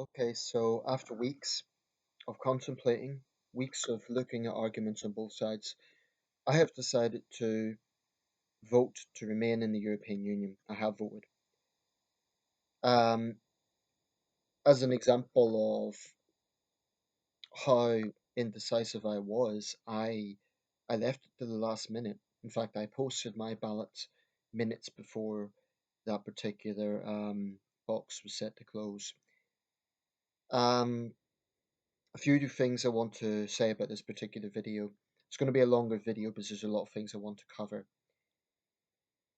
Okay, so after weeks of contemplating, weeks of looking at arguments on both sides, I have decided to vote to remain in the European Union. I have voted. Um, as an example of how indecisive I was, I left it to the last minute. In fact, I posted my ballot minutes before that particular box was set to close. Um, a few things I want to say about this particular video. It's going to be a longer video because there's a lot of things I want to cover.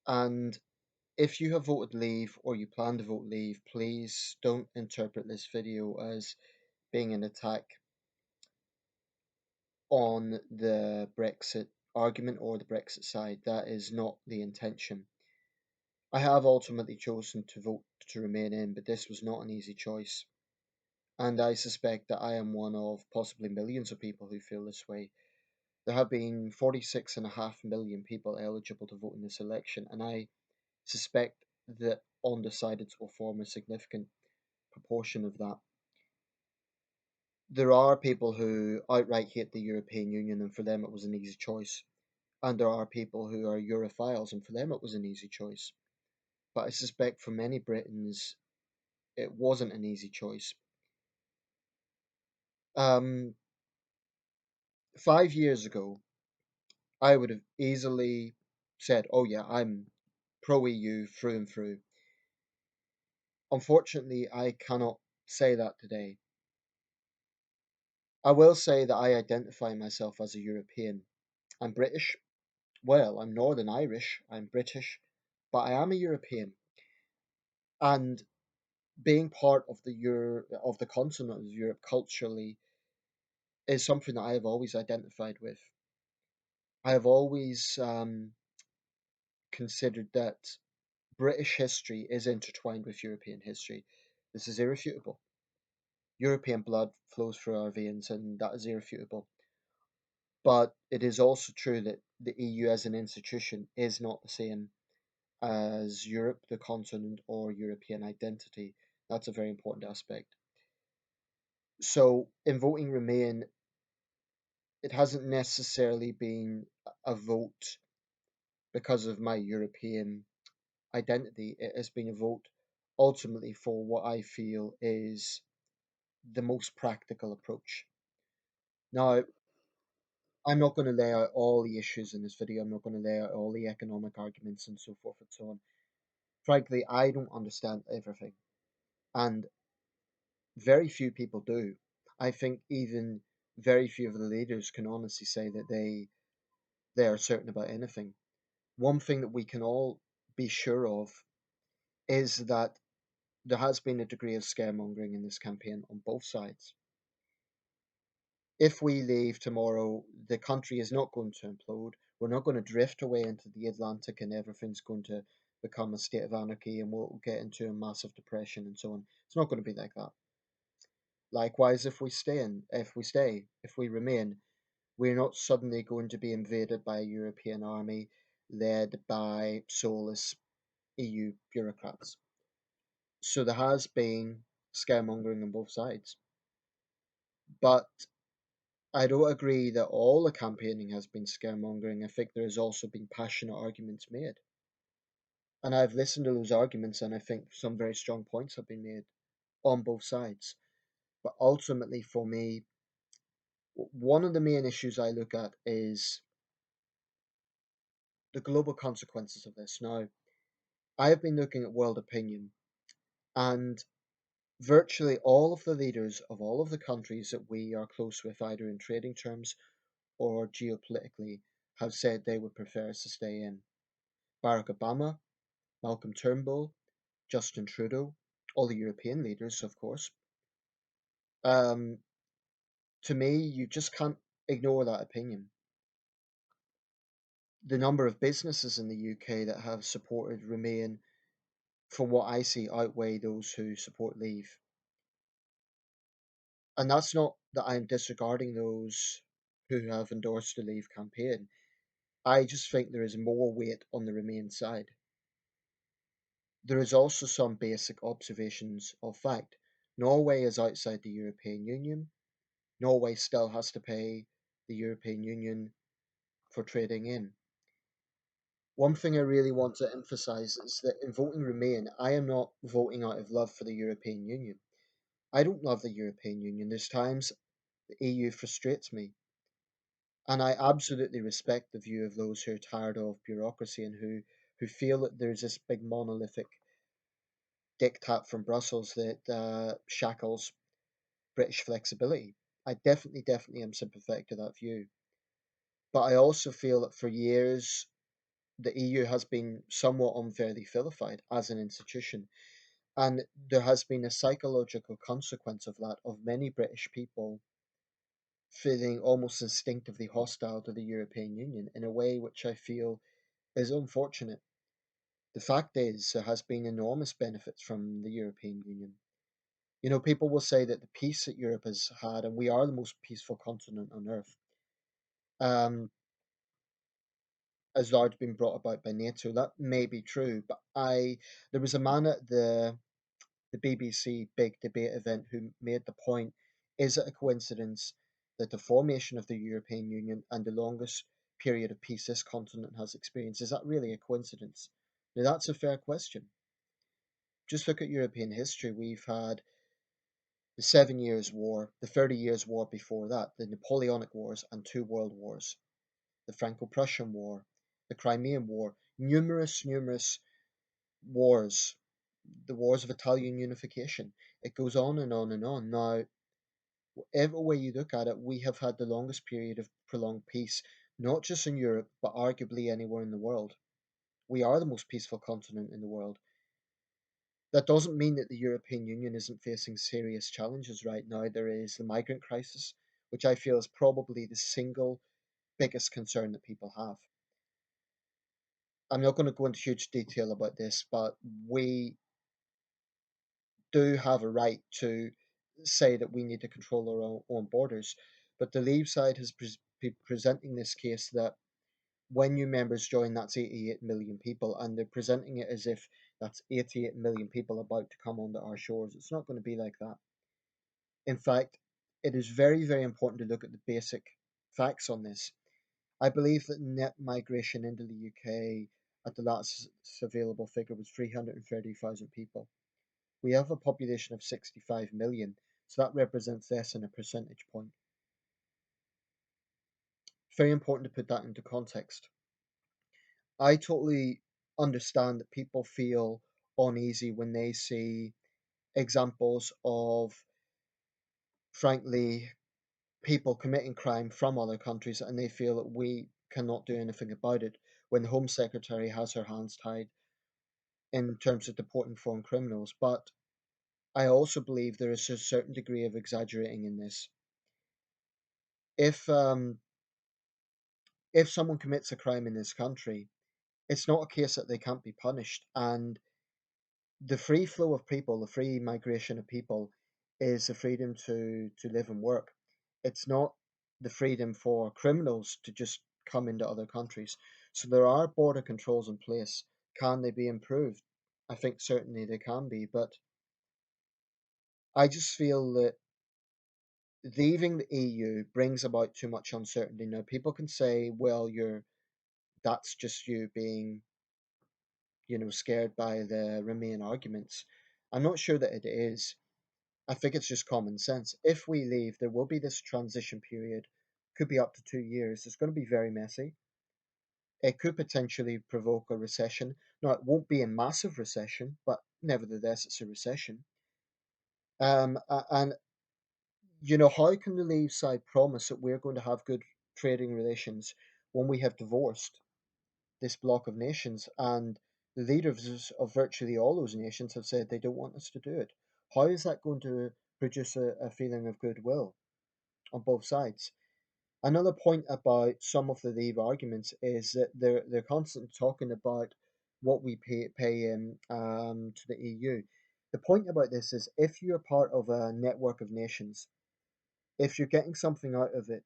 And if you have voted leave or you plan to vote leave, please don't interpret this video as being an attack on the Brexit argument or the Brexit side. That is not the intention. I have ultimately chosen to vote to remain in, but this was not an easy choice. And I suspect that I am one of possibly millions of people who feel this way. There have been 46.5 million people eligible to vote in this election, and I suspect that undecideds will form a significant proportion of that. There are people who outright hate the European Union, and for them it was an easy choice. And there are people who are Europhiles, and for them it was an easy choice. But I suspect for many Britons, it wasn't an easy choice. Um, 5 years ago, I would have easily said, "Oh yeah, I'm pro EU through and through." Unfortunately, I cannot say that today. I will say that I identify myself as a European. I'm British. Well, I'm Northern Irish. I'm British, but I am a European. And being part of the continent of Europe culturally is something that I have always identified with. I have always considered that British history is intertwined with European history. This is irrefutable. European blood flows through our veins, and that is irrefutable. But it is also true that the EU as an institution is not the same as Europe, the continent, or European identity. That's a very important aspect. So, in voting Remain, it hasn't necessarily been a vote because of my European identity. It has been a vote ultimately for what I feel is the most practical approach. Now, I'm not going to lay out all the issues in this video. I'm not going to lay out all the economic arguments and so forth and so on. Frankly, I don't understand everything, and very few people do. I think even very few of the leaders can honestly say that they are certain about anything. One thing that we can all be sure of is that there has been a degree of scaremongering in this campaign on both sides. If we leave tomorrow, the country is not going to implode. We're not going to drift away into the Atlantic and everything's going to become a state of anarchy and we'll get into a massive depression and so on. It's not going to be like that. Likewise, if we remain, we're not suddenly going to be invaded by a European army led by soulless EU bureaucrats. So there has been scaremongering on both sides. But I don't agree that all the campaigning has been scaremongering. I think there has also been passionate arguments made. And I've listened to those arguments and I think some very strong points have been made on both sides. But ultimately, for me, one of the main issues I look at is the global consequences of this. Now, I have been looking at world opinion, and virtually all of the leaders of all of the countries that we are close with, either in trading terms or geopolitically, have said they would prefer us to stay in. Barack Obama, Malcolm Turnbull, Justin Trudeau, all the European leaders, of course. Um, to me, you just can't ignore that opinion. The number of businesses in the UK that have supported Remain, from what I see, outweigh those who support Leave. And that's not that I'm disregarding those who have endorsed the Leave campaign. I just think there is more weight on the Remain side. There is also some basic observations of fact. Norway is outside the European Union. Norway still has to pay the European Union for trading in. One thing I really want to emphasize is that in voting Remain, I am not voting out of love for the European Union. I don't love the European Union. There's times the EU frustrates me. And I absolutely respect the view of those who are tired of bureaucracy and who feel that there's this big monolithic diktat from Brussels that shackles British flexibility. I definitely am sympathetic to that view. But I also feel that for years the EU has been somewhat unfairly vilified as an institution. And there has been a psychological consequence of that, of many British people feeling almost instinctively hostile to the European Union in a way which I feel is unfortunate. The fact is, there has been enormous benefits from the European Union. You know, people will say that the peace that Europe has had, and we are the most peaceful continent on earth, um, has largely been brought about by NATO. That may be true, but there was a man at the BBC big debate event who made the point: is it a coincidence that the formation of the European Union and the longest period of peace this continent has experienced, is that really a coincidence? Now, that's a fair question. Just look at European history. We've had the 7 Years' War, the 30 Years' War before that, the Napoleonic Wars, and two world wars, the Franco Prussian War, the Crimean War, numerous wars, the wars of Italian unification. It goes on and on and on. Now, whatever way you look at it, we have had the longest period of prolonged peace, not just in Europe, but arguably anywhere in the world. We are the most peaceful continent in the world. That doesn't mean that the European Union isn't facing serious challenges right now. There is the migrant crisis, which I feel is probably the single biggest concern that people have. I'm not going to go into huge detail about this, but we do have a right to say that we need to control our own borders. But the Leave side has been presenting this case that when new members join, that's 88 million people, and they're presenting it as if that's 88 million people about to come onto our shores. It's not going to be like that. In fact, it is very important to look at the basic facts on this. I believe that net migration into the UK at the last available figure was 330,000 people. We have a population of 65 million, so that represents less than a percentage point. Very important to put that into context. I totally understand that people feel uneasy when they see examples of, frankly, people committing crime from other countries and they feel that we cannot do anything about it when the Home Secretary has her hands tied in terms of deporting foreign criminals. But I also believe there is a certain degree of exaggerating in this. If um, if someone commits a crime in this country, it's not a case that they can't be punished. And the free flow of people, the free migration of people, is the freedom to live and work. It's not the freedom for criminals to just come into other countries. So there are border controls in place. Can they be improved? I think certainly they can be, but I just feel that leaving the EU brings about too much uncertainty. Now people can say, well, that's just you being, scared by the Remain arguments. I'm not sure that it is. I think it's just common sense. If we leave, there will be this transition period, could be up to 2 years. It's going to be very messy. It could potentially provoke a recession. Now, it won't be a massive recession, but nevertheless, it's a recession. And how can the Leave side promise that we're going to have good trading relations when we have divorced this bloc of nations and the leaders of virtually all those nations have said they don't want us to do it? How is that going to produce a feeling of goodwill on both sides? Another point about some of the Leave arguments is that they're constantly talking about what we pay in to the EU. The point about this is if you're part of a network of nations, if you're getting something out of it,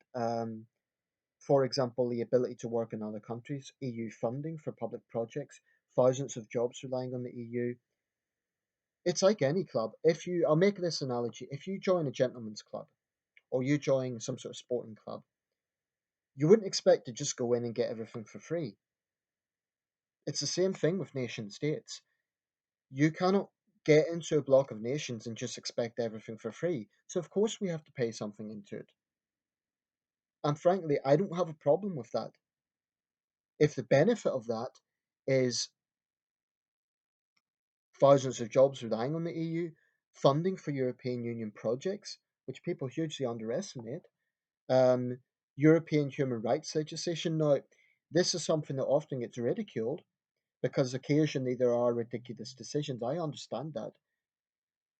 for example, the ability to work in other countries, EU funding for public projects, thousands of jobs relying on the EU, It's like any club. I'll make this analogy. If you join a gentleman's club or you join some sort of sporting club, you wouldn't expect to just go in and get everything for free. It's the same thing with nation states. You cannot get into a block of nations and just expect everything for free. So of course we have to pay something into it. And frankly, I don't have a problem with that. If the benefit of that is thousands of jobs relying on the EU, funding for European Union projects, which people hugely underestimate, um, European human rights legislation. Now, this is something that often gets ridiculed because occasionally there are ridiculous decisions. I understand that.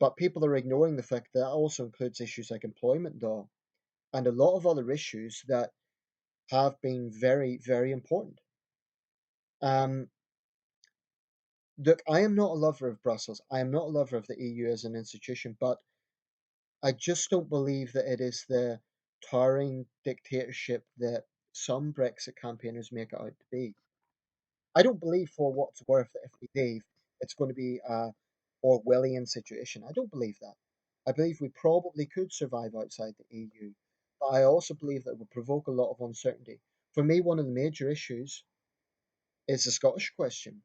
But people are ignoring the fact that also includes issues like employment law and a lot of other issues that have been very, very important. Um, Look, I am not a lover of Brussels. I am not a lover of the EU as an institution, but I just don't believe that it is the towering dictatorship that some Brexit campaigners make it out to be. I don't believe for what it's worth that if we leave, it's going to be a Orwellian situation. I don't believe that. I believe we probably could survive outside the EU, but I also believe that it would provoke a lot of uncertainty. For me, one of the major issues is the Scottish question.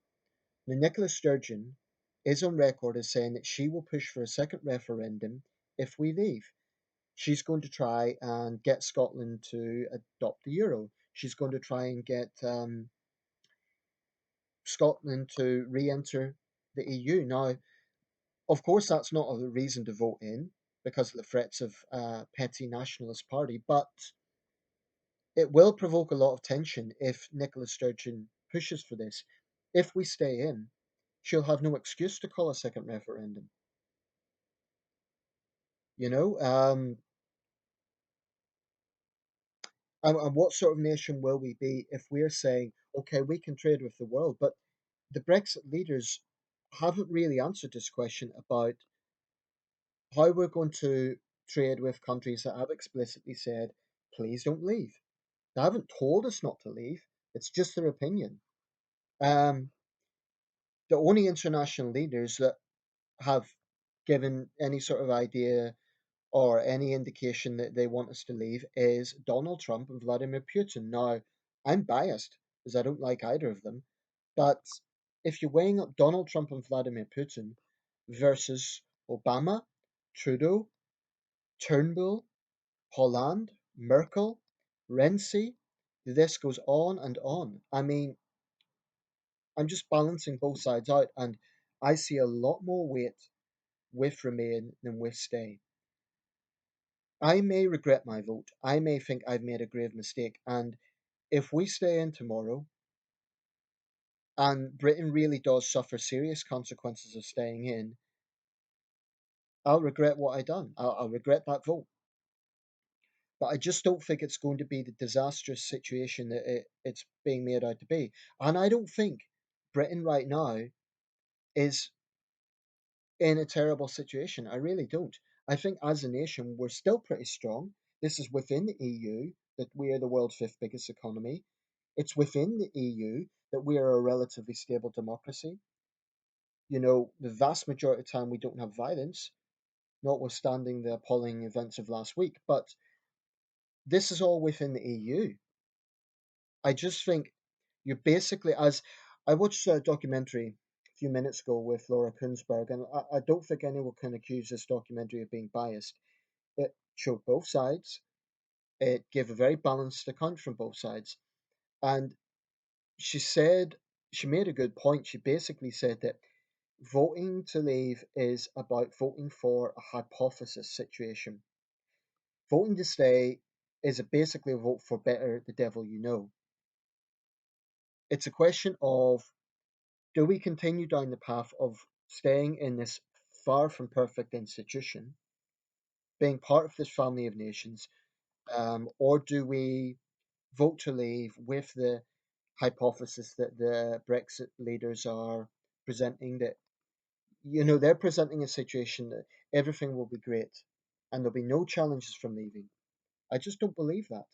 Now, Nicola Sturgeon is on record as saying that she will push for a second referendum if we leave. She's going to try and get Scotland to adopt the euro. She's going to try and get Scotland to re enter the EU. Now, of course, that's not a reason to vote in because of the threats of a petty nationalist party, but it will provoke a lot of tension if Nicola Sturgeon pushes for this. If we stay in, she'll have no excuse to call a second referendum. You know, and what sort of nation will we be if we're saying, okay, we can trade with the world, but the Brexit leaders haven't really answered this question about how we're going to trade with countries that have explicitly said, please don't leave. They haven't told us not to leave, it's just their opinion. Um, the only international leaders that have given any sort of idea or any indication that they want us to leave is Donald Trump and Vladimir Putin. Now, I'm biased because I don't like either of them, but if you're weighing up Donald Trump and Vladimir Putin versus Obama, Trudeau, Turnbull, Hollande, Merkel, Renzi, the list goes on and on. I mean, I'm just balancing both sides out, and I see a lot more weight with Remain than with Stay. I may regret my vote. I may think I've made a grave mistake. And if we stay in tomorrow and Britain really does suffer serious consequences of staying in, I'll regret what I done. I'll regret that vote. But I just don't think it's going to be the disastrous situation that it's being made out to be. And I don't think Britain right now is in a terrible situation. I really don't. I think as a nation, we're still pretty strong. This is within the EU that we are the world's fifth biggest economy. It's within the EU that we are a relatively stable democracy. You know, the vast majority of the time we don't have violence, notwithstanding the appalling events of last week. But this is all within the EU. I just think you basically, as I watched a documentary a few minutes ago with Laura Kunsberg, and I don't think anyone can accuse this documentary of being biased. It showed both sides. It gave a very balanced account from both sides. And she said, she made a good point. She basically said that voting to leave is about voting for a hypothesis situation. Voting to stay is basically a vote for better the devil you know. It's a question of, do we continue down the path of staying in this far from perfect institution, being part of this family of nations, or do we vote to leave with the hypothesis that the Brexit leaders are presenting, that they're presenting a situation that everything will be great and there'll be no challenges from leaving. I just don't believe that.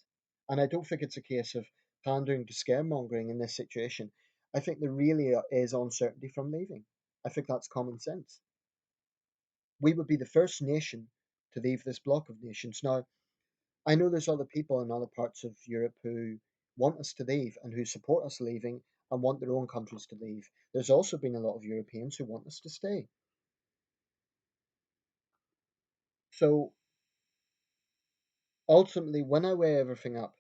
And I don't think it's a case of pandering to scaremongering in this situation. I think there really is uncertainty from leaving. I think that's common sense. we would be the first nation to leave this block of nations. Now, I know there's other people in other parts of Europe who want us to leave and who support us leaving and want their own countries to leave. There's also been a lot of Europeans who want us to stay. So ultimately, when I weigh everything up,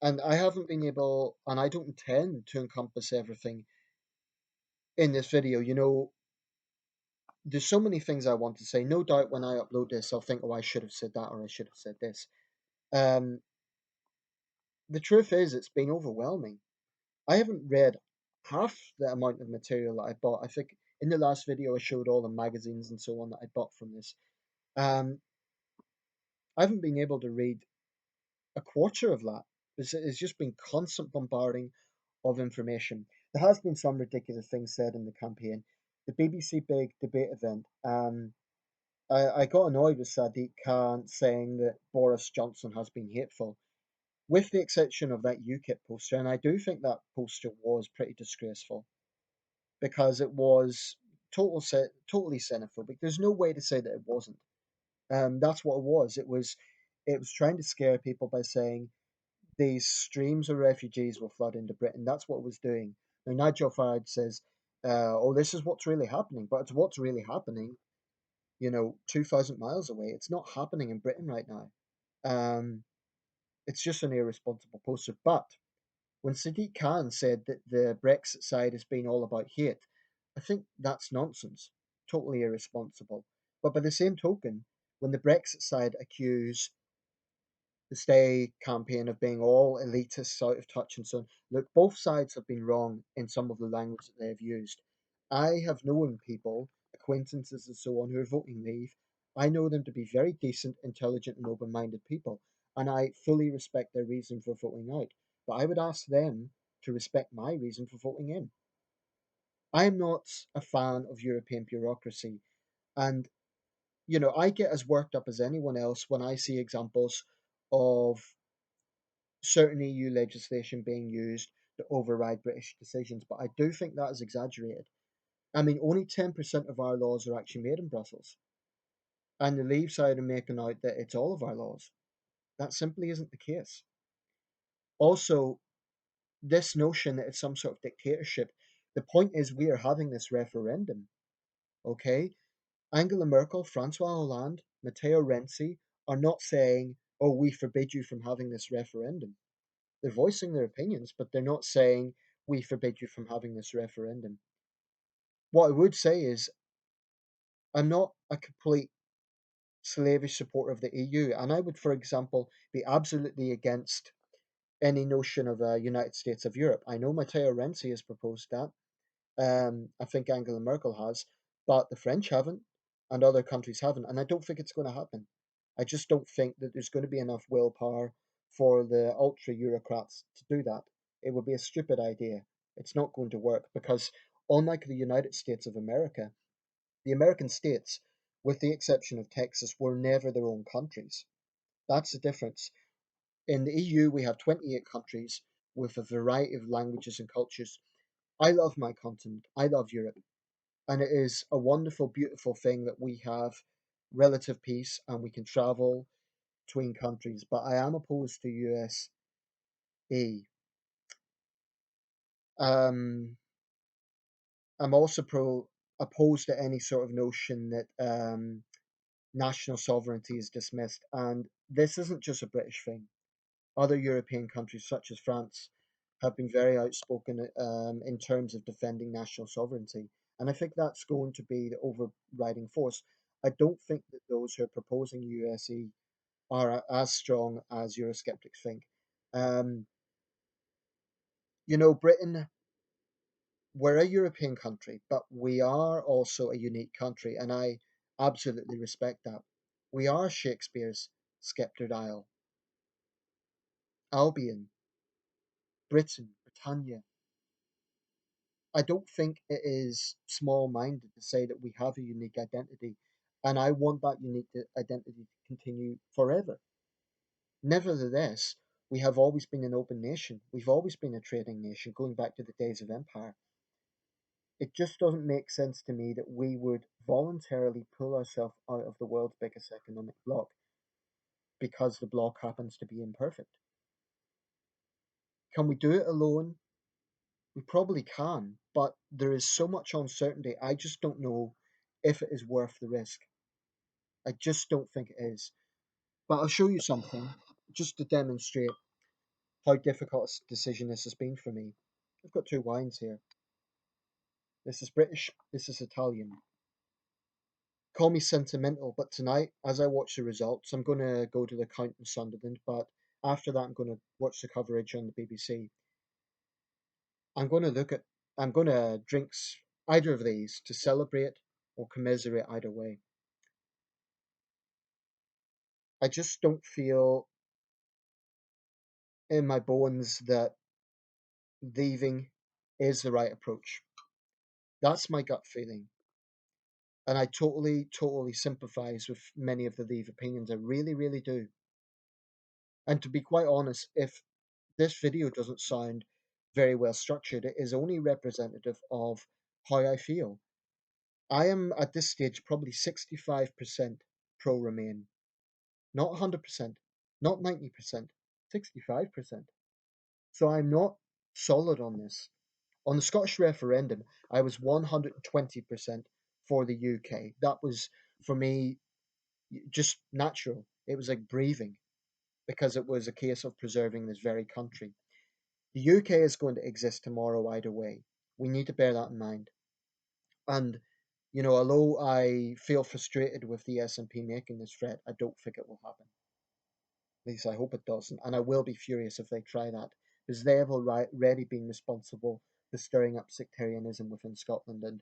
and I haven't been able, and I don't intend to encompass everything in this video, there's so many things I want to say. No doubt when I upload this, I'll think, oh, I should have said that or I should have said this. Um, the truth is, it's been overwhelming. I haven't read half the amount of material that I bought. I think in the last video, I showed all the magazines and so on that I bought from this. Um, I haven't been able to read a quarter of that. It's just been constant bombarding of information. There has been some ridiculous things said in the campaign. The BBC Big Debate event. I got annoyed with Sadiq Khan saying that Boris Johnson has been hateful, with the exception of that UKIP poster. And I do think that poster was pretty disgraceful because it was totally xenophobic. There's no way to say that it wasn't. That's what it was. It was trying to scare people by saying these streams of refugees will flood into Britain. That's what it was doing. Now Nigel Farage says, "Oh, this is what's really happening," but it's what's really happening. 2,000 miles away. It's not happening in Britain right now. Um, it's just an irresponsible poster. But when Sadiq Khan said that the Brexit side has been all about hate, I think that's nonsense. Totally irresponsible. But by the same token, when the Brexit side accuse the Stay campaign of being all elitist, out of touch, and so on, look, both sides have been wrong in some of the language that they have used. I have known people, acquaintances, and so on, who are voting leave. I know them to be very decent, intelligent, and open minded people, and I fully respect their reason for voting out. But I would ask them to respect my reason for voting in. I am not a fan of European bureaucracy, and I get as worked up as anyone else when I see examples of certain EU legislation being used to override British decisions, but I do think that is exaggerated. I mean, only 10% of our laws are actually made in Brussels, and the Leave side are making out that it's all of our laws. That simply isn't the case. Also, this notion that it's some sort of dictatorship, the point is we are having this referendum, okay? Angela Merkel, Francois Hollande, Matteo Renzi are not saying, oh, we forbid you from having this referendum. They're voicing their opinions, but they're not saying, we forbid you from having this referendum. What I would say is, I'm not a complete slavish supporter of the EU, and I would, for example, be absolutely against any notion of a United States of Europe. I know Matteo Renzi has proposed that. I think Angela Merkel has, but the French haven't, and other countries haven't, and I don't think it's going to happen. I just don't think that there's going to be enough willpower for the ultra Eurocrats to do that. It would be a stupid idea. It's not going to work because, unlike the United States of America, the American states, with the exception of Texas, were never their own countries. That's the difference. In the EU, we have 28 countries with a variety of languages and cultures. I love my continent. I love Europe. And it is a wonderful, beautiful thing that we have relative peace and we can travel between countries. But I am opposed to USA. Um, I'm also opposed to any sort of notion that national sovereignty is dismissed. And this isn't just a British thing. Other European countries, such as France, have been very outspoken in terms of defending national sovereignty. And I think that's going to be the overriding force. I don't think that those who are proposing USE are as strong as Eurosceptics think. Um, Britain, we're a European country, but we are also a unique country, and I absolutely respect that. We are Shakespeare's Sceptred Isle, Albion, Britain, Britannia. I don't think it is small minded to say that we have a unique identity, and I want that unique identity to continue forever. Nevertheless, we have always been an open nation. We've always been a trading nation, going back to the days of empire. It just doesn't make sense to me that we would voluntarily pull ourselves out of the world's biggest economic bloc because the bloc happens to be imperfect. Can we do it alone? We probably can, but there is so much uncertainty. I just don't know if it is worth the risk. I just don't think it is. But I'll show you something just to demonstrate how difficult a decision this has been for me. I've got two wines here. This is British, this is Italian. Call me sentimental, but tonight, as I watch the results, I'm going to go to the Count in Sunderland, but after that, I'm going to watch the coverage on the BBC. I'm going to look at, I'm going to drink either of these to celebrate or commiserate either way. I just don't feel in my bones that leaving is the right approach. That's my gut feeling. And I totally sympathize with many of the leave opinions. I really, really do. And to be quite honest, if this video doesn't sound very well structured, it is only representative of how I feel. I am at this stage probably 65% pro Remain, not 100%, not 90%, 65%. So I'm not solid on this. On the Scottish referendum, I was 120% for the UK. That was, for me, just natural. It was like breathing because it was a case of preserving this very country. The UK is going to exist tomorrow either way. We need to bear that in mind. And although I feel frustrated with the SNP making this threat, I don't think it will happen. At least I hope it doesn't. And I will be furious if they try that, because they have already been responsible for stirring up sectarianism within Scotland. And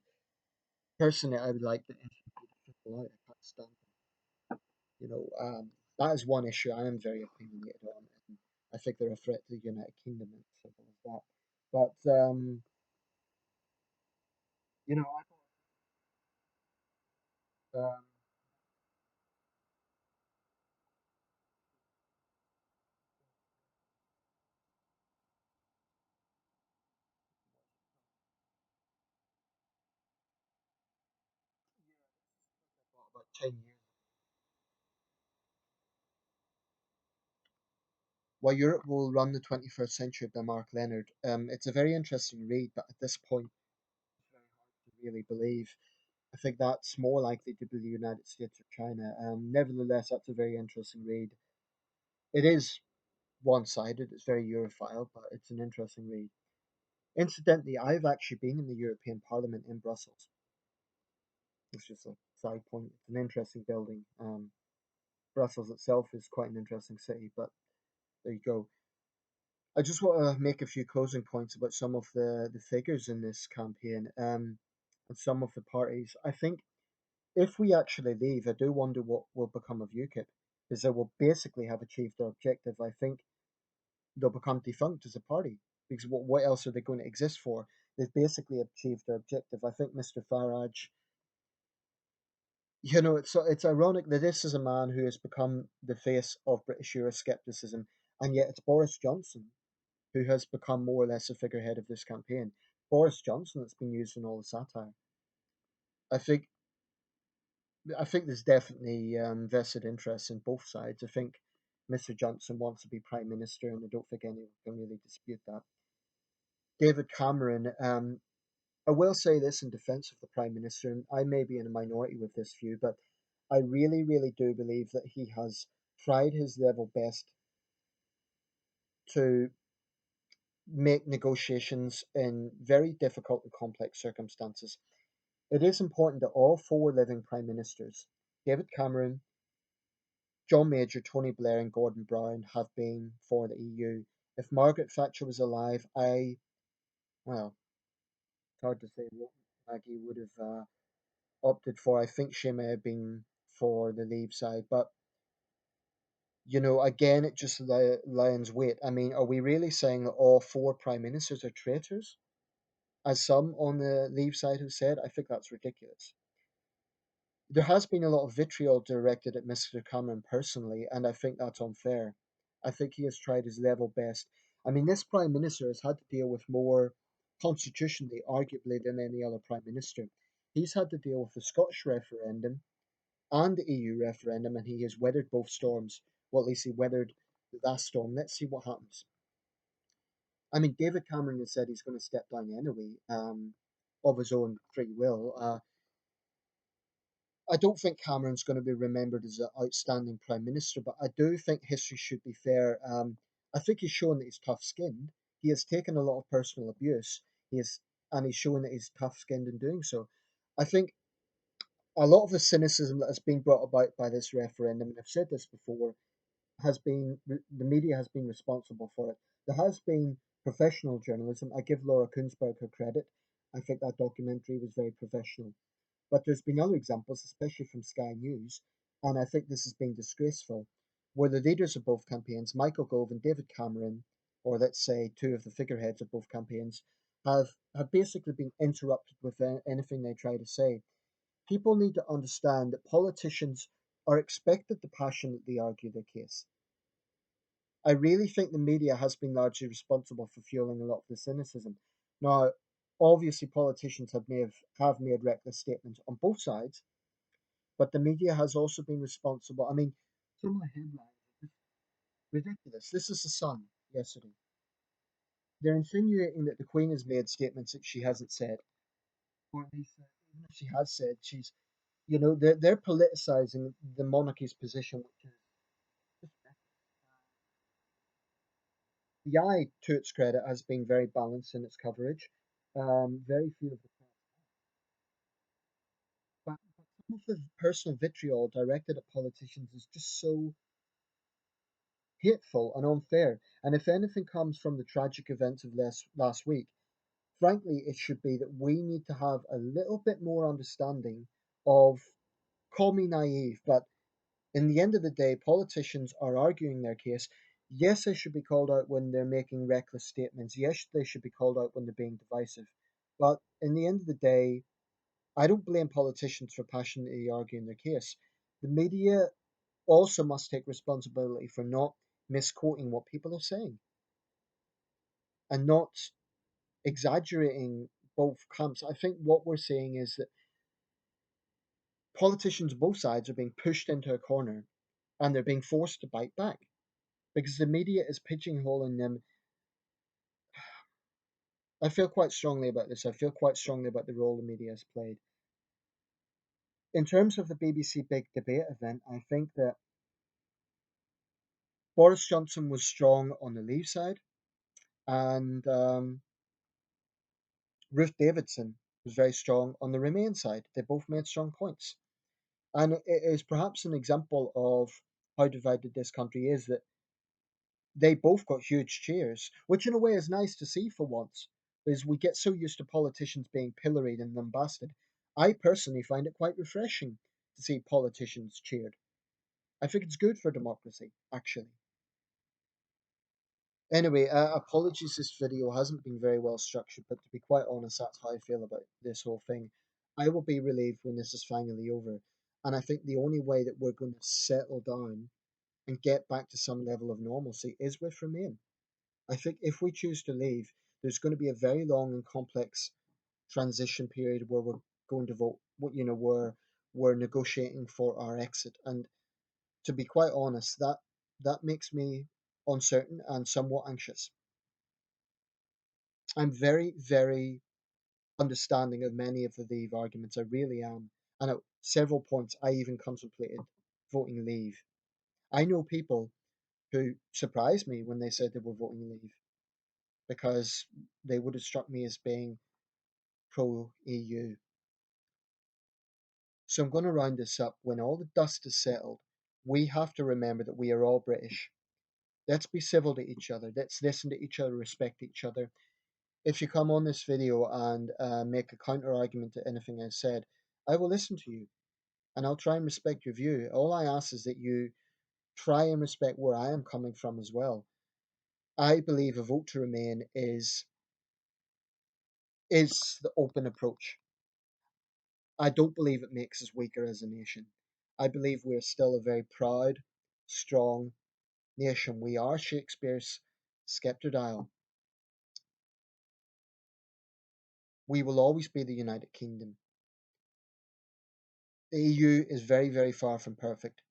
personally, I would like the SNP to trickle out. I can't stand them. That is one issue I am very opinionated on. And I think they're a threat to the United Kingdom and simple as that. But I thought about 10 years. Why Europe Will Run the 21st Century by Mark Leonard. It's a very interesting read, but at this point, it's very hard to really believe. I think that's more likely to be the United States or China. Nevertheless, that's a very interesting read. It is one-sided. It's very Europhile, but it's an interesting read. Incidentally, I've actually been in the European Parliament in Brussels. It's just a side point. It's an interesting building. Brussels itself is quite an interesting city, but there you go. I just want to make a few closing points about some of the figures in this campaign and some of the parties. I think if we actually leave, I do wonder what will become of UKIP, because they will basically have achieved their objective. I think they'll become defunct as a party, because what else are they going to exist for? They've basically achieved their objective. I think Mr. Farage, it's ironic that this is a man who has become the face of British Euroscepticism, and yet it's Boris Johnson who has become more or less a figurehead of this campaign. Boris Johnson that's been used in all the satire. I think I think there's definitely vested interests in both sides. I think Mr. Johnson wants to be prime minister, and I don't think anyone can really dispute that. David Cameron, I will say this in defence of the prime minister, and I may be in a minority with this view, but I really, really do believe that he has tried his level best to make negotiations in very difficult and complex circumstances. It is important that all four living prime ministers, David Cameron, John Major, Tony Blair, and Gordon Brown, have been for the EU. If Margaret Thatcher was alive, well, it's hard to say what Maggie would have opted for. I think she may have been for the Leave side, but again, it just lies weight. I mean, are we really saying that all four prime ministers are traitors, as some on the Leave side have said? I think that's ridiculous. There has been a lot of vitriol directed at Mr. Cameron personally, and I think that's unfair. I think he has tried his level best. I mean, this Prime Minister has had to deal with more. constitutionally, arguably, than any other prime minister. He's had to deal with the Scottish referendum and the EU referendum, and he has weathered both storms. Well, at least he weathered that storm. Let's see what happens. I mean, David Cameron has said he's going to step down anyway, of his own free will. I don't think Cameron's going to be remembered as an outstanding prime minister, but I do think history should be fair. I think he's shown that he's tough-skinned. He has taken a lot of personal abuse. He has, and he's shown that he's tough-skinned in doing so. I think a lot of the cynicism that has been brought about by this referendum, and I've said this before, has been the media has been responsible for it. There has been professional journalism. I give Laura Kunsberg her credit. I think that documentary was very professional. But there's been other examples, especially from Sky News, and I think this has been disgraceful, where the leaders of both campaigns, Michael Gove and David Cameron, or let's say two of the figureheads of both campaigns, have basically been interrupted with anything they try to say. People need to understand that politicians are expected to passionately argue their case. I really think the media has been largely responsible for fueling a lot of the cynicism. Now, obviously, politicians have made reckless statements on both sides, but the media has also been responsible. I mean, some of the headlines are just ridiculous. This is the Sun yesterday. They're insinuating that the Queen has made statements that she hasn't said, or at least even if she has said, she's, they're politicizing the monarchy's position, which is just the Eye, to its credit, has been very balanced in its coverage. Very few of the press, but some of the personal vitriol directed at politicians is just so hateful and unfair. And if anything comes from the tragic events of last week, frankly, it should be that we need to have a little bit more understanding of, call me naive, but in the end of the day, politicians are arguing their case. Yes, they should be called out when they're making reckless statements. Yes, they should be called out when they're being divisive. But in the end of the day, I don't blame politicians for passionately arguing their case. The media also must take responsibility for not misquoting what people are saying and not exaggerating both camps. I think what we're seeing is that politicians on both sides are being pushed into a corner and they're being forced to bite back because the media is pigeonholing them. I feel quite strongly about this. I feel quite strongly about the role the media has played. In terms of the BBC Big Debate event, I think that Boris Johnson was strong on the Leave side, and Ruth Davidson was very strong on the Remain side. They both made strong points. And it is perhaps an example of how divided this country is that they both got huge cheers, which in a way is nice to see for once, because we get so used to politicians being pilloried and lambasted. I personally find it quite refreshing to see politicians cheered. I think it's good for democracy, actually. Anyway, apologies, this video hasn't been very well structured, but to be quite honest, that's how I feel about this whole thing. I will be relieved when this is finally over. And I think the only way that we're going to settle down and get back to some level of normalcy is with Remain. I think if we choose to leave, there's going to be a very long and complex transition period where we're going to vote. We're negotiating for our exit, and to be quite honest, that makes me uncertain and somewhat anxious. I'm very, very understanding of many of the leave arguments. I really am, and at several points, I even contemplated voting leave. I know people who surprised me when they said they were voting leave because they would have struck me as being pro EU. So I'm going to round this up. When all the dust is settled, we have to remember that we are all British. Let's be civil to each other. Let's listen to each other, respect each other. If you come on this video and make a counter argument to anything I said, I will listen to you and I'll try and respect your view. All I ask is that you try and respect where I am coming from as well. I believe a vote to remain is the open approach. I don't believe it makes us weaker as a nation. I believe we are still a very proud, strong nation. We are Shakespeare's Scepter Dial. We will always be the United Kingdom. The EU is very, very far from perfect,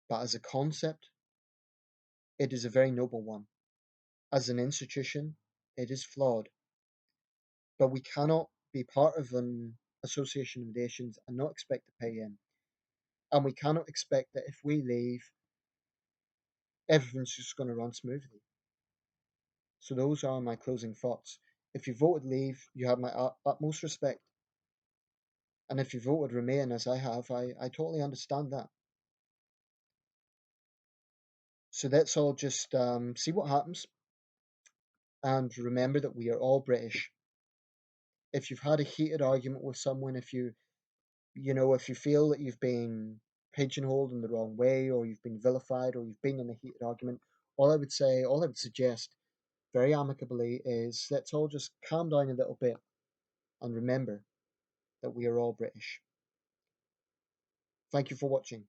but as a concept, it is a very noble one. As an institution, it is flawed, but we cannot be part of an association of nations and not expect to pay in. And we cannot expect that if we leave, everything's just going to run smoothly. So those are my closing thoughts. If you voted leave, you have my utmost respect. And if you voted remain, as I have, I totally understand that. So let's all just see what happens and remember that we are all British. If you've had a heated argument with someone, if you feel that you've been pigeonholed in the wrong way, or you've been vilified, or you've been in a heated argument, all I would suggest very amicably is let's all just calm down a little bit and remember that we are all British. Thank you for watching.